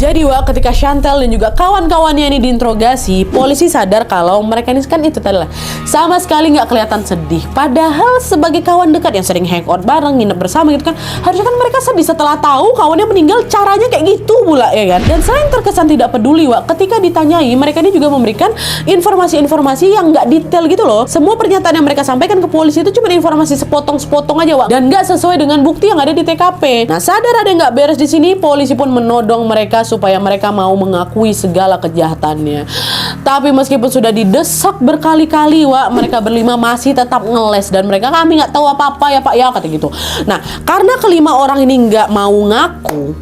Jadi Wak, ketika Chantel dan juga kawan-kawannya ini diinterogasi, polisi sadar kalau mereka ini kan itu tadi lah, sama sekali nggak kelihatan sedih. Padahal sebagai kawan dekat yang sering hangout bareng, nginep bersama gitu kan, harusnya kan mereka sedih setelah tahu kawannya meninggal, caranya kayak gitu pula ya kan. Dan selain terkesan tidak peduli Wak, ketika ditanyai, mereka ini juga memberikan informasi-informasi yang nggak detail gitu loh. Semua pernyataan yang mereka sampaikan ke polisi itu cuma informasi sepotong-sepotong aja Wak, dan nggak sesuai dengan bukti yang ada di TKP. Nah, sadar ada yang nggak beres di sini, polisi pun menodong mereka supaya mereka mau mengakui segala kejahatannya. Tapi meskipun sudah didesak berkali-kali Wak, mereka berlima masih tetap ngeles dan kami nggak tahu apa-apa ya Pak ya, kata gitu. Nah, karena kelima orang ini nggak mau ngaku,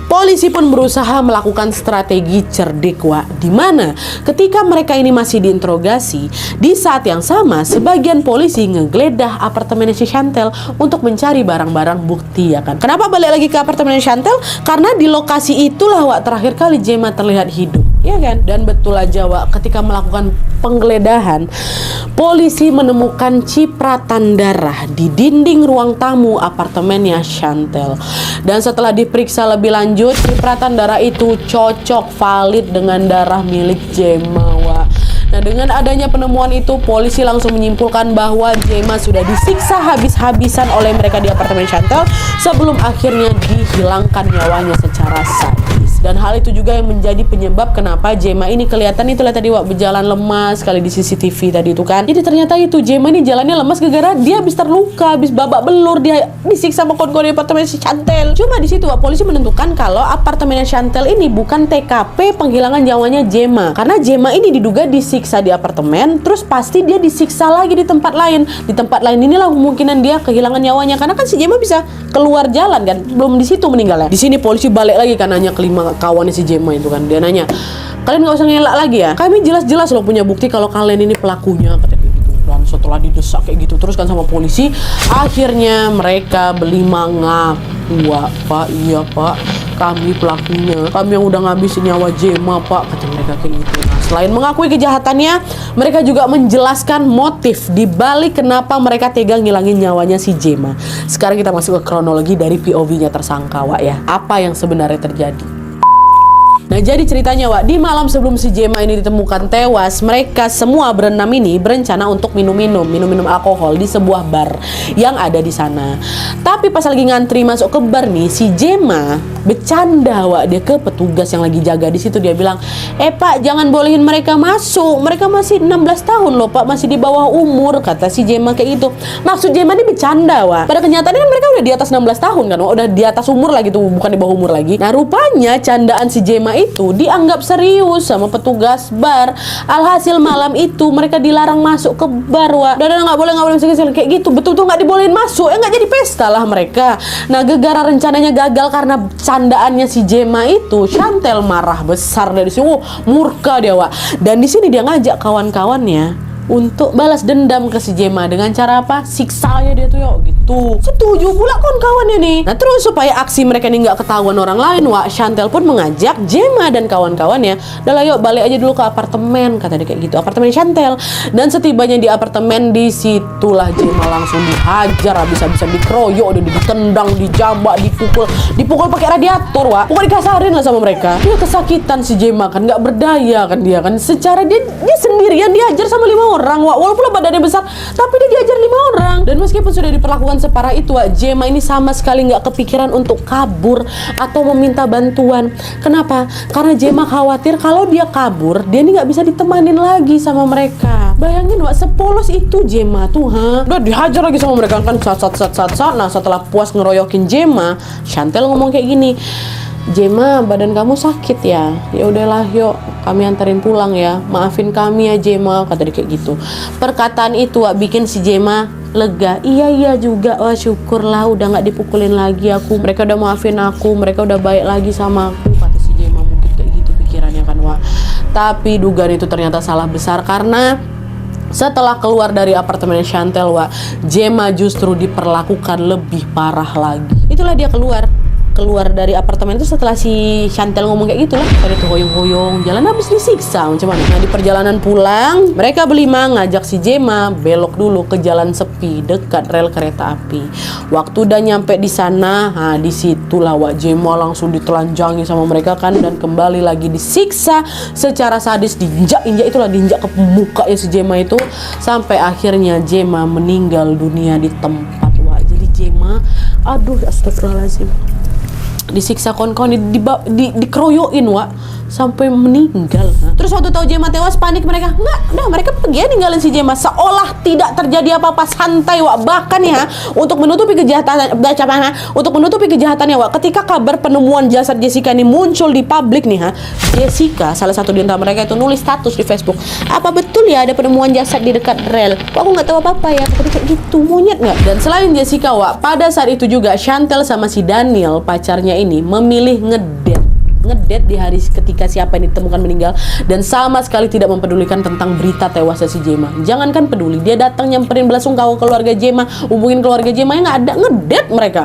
polisi pun berusaha melakukan strategi cerdik Wak, dimana ketika mereka ini masih diinterogasi, di saat yang sama sebagian polisi ngegeledah apartemen si Chantel untuk mencari barang-barang bukti ya kan. Kenapa balik lagi ke apartemen Chantel? Karena di lokasi itulah Wak terakhir kali Gemma terlihat hidup, ya kan? Dan betul aja Wak, ketika melakukan penggeledahan, polisi menemukan cipratan darah di dinding ruang tamu apartemennya Chantel. Dan setelah diperiksa lebih lanjut, cipratan darah itu cocok valid dengan darah milik Gemma Wak. Nah, dengan adanya penemuan itu, polisi langsung menyimpulkan bahwa Gemma sudah disiksa habis-habisan oleh mereka di apartemen Chantel sebelum akhirnya dihilangkan nyawanya secara sadis. Dan hal itu juga yang menjadi penyebab kenapa Gemma ini kelihatan itulah tadi Wak, berjalan lemas sekali di CCTV tadi itu kan. Jadi ternyata itu Gemma ini jalannya lemas gara-gara dia habis terluka, habis babak belur, dia disiksa sama kawan-kawan di apartemen si Chantel. Cuma di situ Wak, polisi menentukan kalau apartemen Chantel ini bukan TKP penghilangan nyawanya Gemma. Karena Gemma ini diduga disiksa di apartemen, terus pasti dia disiksa lagi di tempat lain. Di tempat lain inilah kemungkinan dia kehilangan nyawanya, karena kan si Gemma bisa keluar jalan kan, belum di situ meninggalnya. Di sini polisi balik lagi kan, nanya kelima kawannya si Gemma itu kan, dia nanya, kalian nggak usah ngelak lagi ya, kami jelas-jelas loh punya bukti kalau kalian ini pelakunya, katanya gitu. Dan setelah didesak kayak gitu terus kan sama polisi, akhirnya mereka berlima ngaku, Pak, iya Pak, kami pelakunya, kami yang udah ngabisin nyawa Gemma Pak, kata mereka kayak gitu. Nah, selain mengakui kejahatannya, mereka juga menjelaskan motif dibalik kenapa mereka tega ngilangin nyawanya si Gemma. Sekarang kita masuk ke kronologi dari POV-nya tersangka Wak ya, apa yang sebenarnya terjadi. Nah, jadi ceritanya Wak, di malam sebelum si Gemma ini ditemukan tewas, mereka semua berenam ini berencana untuk minum alkohol di sebuah bar yang ada di sana. Tapi pas lagi ngantri masuk ke bar nih, si Gemma bercanda Wak, dia ke petugas yang lagi jaga di situ, dia bilang, Pak, jangan bolehin mereka masuk, mereka masih 16 tahun loh Pak, masih di bawah umur, kata si Gemma kayak gitu. Maksud Gemma ini bercanda Wak, pada kenyataannya kan mereka udah di atas 16 tahun kan Wak, udah di atas umur lagi tuh, bukan di bawah umur lagi. Nah, rupanya candaan si Gemma itu dianggap serius sama petugas bar. Alhasil malam itu mereka dilarang masuk ke bar Wak. Udah nggak boleh kayak gitu, betul-betul nggak dibolehin masuk, nggak jadi pesta lah mereka. Nah, gegara rencananya gagal karena candaannya si Gemma itu, Chantel marah besar dari sini, murka dia Wak. Dan di sini dia ngajak kawan-kawannya untuk balas dendam ke si Gemma dengan cara apa? Siksa aja dia tuh yuk gitu. Setuju pula kawan-kawannya nih. Nah, terus supaya aksi mereka ini nggak ketahuan orang lain Wak, Chantel pun mengajak Gemma dan kawan-kawannya, udah lah yuk balik aja dulu ke apartemen, kata dia kayak gitu, apartemen Chantel. Dan setibanya di apartemen, disitulah Gemma langsung dihajar habis-habisan, dikeroyok, udah ditendang, dijambak, dipukul pakai radiator Wak. Pokoknya dikasarin lah sama mereka. Dia kesakitan si Gemma kan, nggak berdaya kan dia kan. Secara dia sendirian dihajar sama 5 orang Wak, walaupun badannya besar, tapi dia diajar 5 orang. Dan meskipun sudah diperlakukan separah itu Wak, Gemma ini sama sekali nggak kepikiran untuk kabur atau meminta bantuan. Kenapa? Karena Gemma khawatir kalau dia kabur, dia ini nggak bisa ditemanin lagi sama mereka. Bayangin Wak, sepolos itu Gemma tuh, udah dihajar lagi sama mereka kan, sat. Nah, setelah puas ngeroyokin Gemma, Chantel ngomong kayak gini, Gemma, badan kamu sakit ya? Ya udahlah, yuk kami anterin pulang ya. Maafin kami ya Gemma, kata dia kayak gitu. Perkataan itu Wak, bikin si Gemma lega. Iya juga, wah syukurlah udah nggak dipukulin lagi aku. Mereka udah maafin aku, mereka udah baik lagi sama aku, kata si Gemma. Mungkin kayak gitu pikirannya kan Wak. Tapi dugaan itu ternyata salah besar, karena setelah keluar dari apartemen Chantel Wak, Gemma justru diperlakukan lebih parah lagi. Itulah dia keluar keluar dari apartemen itu setelah si Chantel ngomong kayak gitu lah. Pada tuh hoyong-hoyong jalan habis disiksa macam mana. Nah di perjalanan pulang mereka berlima ngajak si Gemma belok dulu ke jalan sepi dekat rel kereta api. Waktu udah nyampe di sana, nah disitulah Wak Gemma langsung ditelanjangi sama mereka kan, dan kembali lagi disiksa secara sadis, diinjak-injak, itulah diinjak ke muka ya si Gemma itu, sampai akhirnya Gemma meninggal dunia di tempat. Wak, jadi Gemma, aduh astagfirullahaladzim, disiksa kon-kon, dikeroyokin Wak sampai meninggal. Terus waktu tahu Gemma tewas panik mereka. Enggak, mereka pergi ninggalin si Gemma seolah tidak terjadi apa-apa, santai Wak. Bahkan ya untuk menutupi kejahatannya Wak, ketika kabar penemuan jasad Jessica ini muncul di publik nih Jessica, salah satu di antara mereka itu nulis status di Facebook, apa betul ya ada penemuan jasad di dekat rel? Aku nggak tahu apa-apa ya, kayak gitu, monyet nggak? Dan selain Jessica Wak, pada saat itu juga Chantel sama si Daniel pacarnya ini memilih ngedate di hari ketika siapa yang ditemukan meninggal, dan sama sekali tidak mempedulikan tentang berita tewasnya si Gemma. Jangankan peduli, dia datang nyamperin belasungkawa keluarga Gemma, hubungin keluarga Gemma, yang nggak ada, ngedate mereka.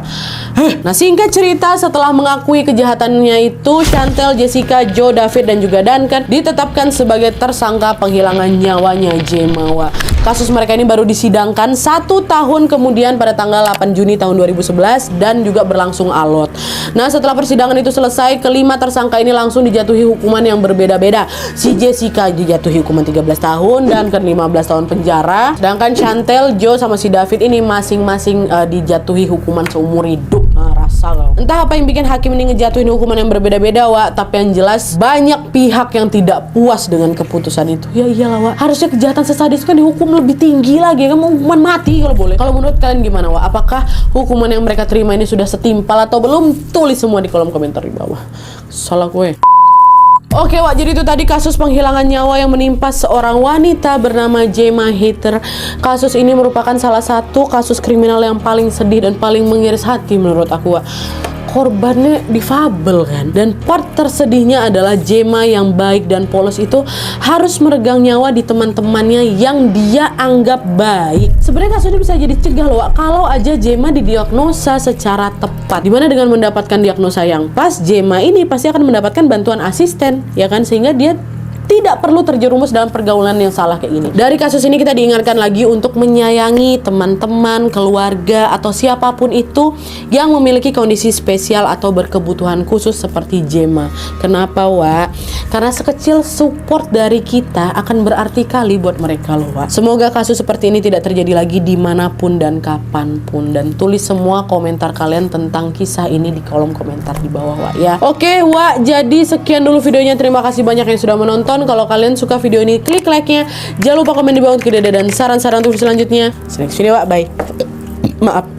Nah singkat cerita, setelah mengakui kejahatannya itu, Chantel, Jessica, Joe, David, dan juga Duncan ditetapkan sebagai tersangka penghilangan nyawanya Gemma. Wah, kasus mereka ini baru disidangkan 1 tahun kemudian pada tanggal 8 Juni tahun 2011 dan juga berlangsung alot. Nah setelah persidangan itu selesai, kelima tersangka ini langsung dijatuhi hukuman yang berbeda-beda. Si Jessica dijatuhi hukuman 13 tahun dan ke 15 tahun penjara. Sedangkan Chantel, Joe, sama si David ini masing-masing dijatuhi hukuman seumur hidup. Rasa loh. Entah apa yang bikin hakim ini ngejatuhin hukuman yang berbeda-beda Wak, tapi yang jelas banyak pihak yang tidak puas dengan keputusan itu. Ya iyalah Wak, harusnya kejahatan sesadis kan dihukum lebih tinggi lagi, kan hukuman mati kalau boleh. Kalau menurut kalian gimana Wak? Apakah hukuman yang mereka terima ini sudah setimpal atau belum? Tulis semua di kolom komentar di bawah. Salah gue. Oke Wak, jadi itu tadi kasus penghilangan nyawa yang menimpa seorang wanita bernama Gemma Heather. Kasus ini merupakan salah satu kasus kriminal yang paling sedih dan paling mengiris hati menurut aku Wak. Korbannya difabel kan, dan part tersedihnya adalah Gemma yang baik dan polos itu harus meregang nyawa di teman-temannya yang dia anggap baik. Sebenarnya kasusnya bisa jadi cegah loh kalau aja Gemma didiagnosa secara tepat, dimana dengan mendapatkan diagnosa yang pas, Gemma ini pasti akan mendapatkan bantuan asisten ya kan, sehingga dia tidak perlu terjerumus dalam pergaulan yang salah kayak gini. Dari kasus ini kita diingatkan lagi untuk menyayangi teman-teman, keluarga, atau siapapun itu yang memiliki kondisi spesial atau berkebutuhan khusus seperti Gemma. Kenapa Wak? Karena sekecil support dari kita akan berarti kali buat mereka loh Wak. Semoga kasus seperti ini tidak terjadi lagi dimanapun dan kapanpun. Dan tulis semua komentar kalian tentang kisah ini di kolom komentar di bawah Wak ya. Oke Wak, jadi sekian dulu videonya. Terima kasih banyak yang sudah menonton. Kalau kalian suka video ini, klik like-nya. Jangan lupa komen di bawah untuk ide dan saran-saran untuk selanjutnya. See you next video Wak, bye. Maaf.